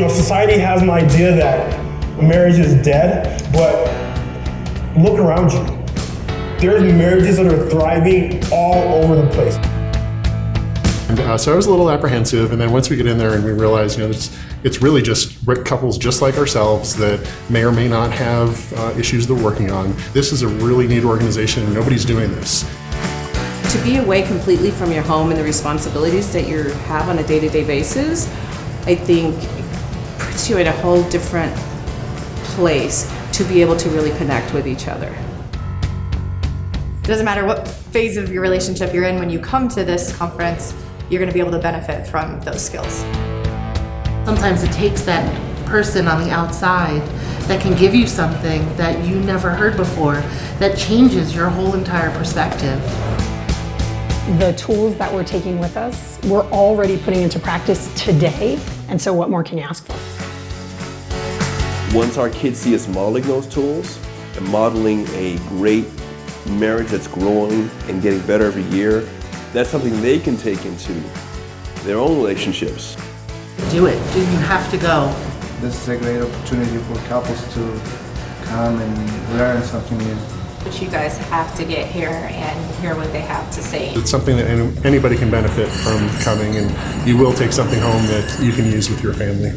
society has an idea that marriage is dead, but look around you. There's marriages that are thriving all over the place. And so I was a little apprehensive, and then once we get in there and we realize, it's really just couples just like ourselves that may or may not have issues they're working on. This is a really neat organization, and nobody's doing this. To be away completely from your home and the responsibilities that you have on a day-to-day basis, I think puts you in a whole different place to be able to really connect with each other. It doesn't matter what phase of your relationship you're in, when you come to this conference, you're going to be able to benefit from those skills. Sometimes it takes that person on the outside that can give you something that you never heard before, that changes your whole entire perspective. The tools that we're taking with us, we're already putting into practice today, and so what more can you ask for? Once our kids see us modeling those tools and modeling a great marriage that's growing and getting better every year, that's something they can take into their own relationships. Do it. You have to go. This is a great opportunity for couples to come and learn something new. But you guys have to get here and hear what they have to say. It's something that anybody can benefit from coming, and you will take something home that you can use with your family.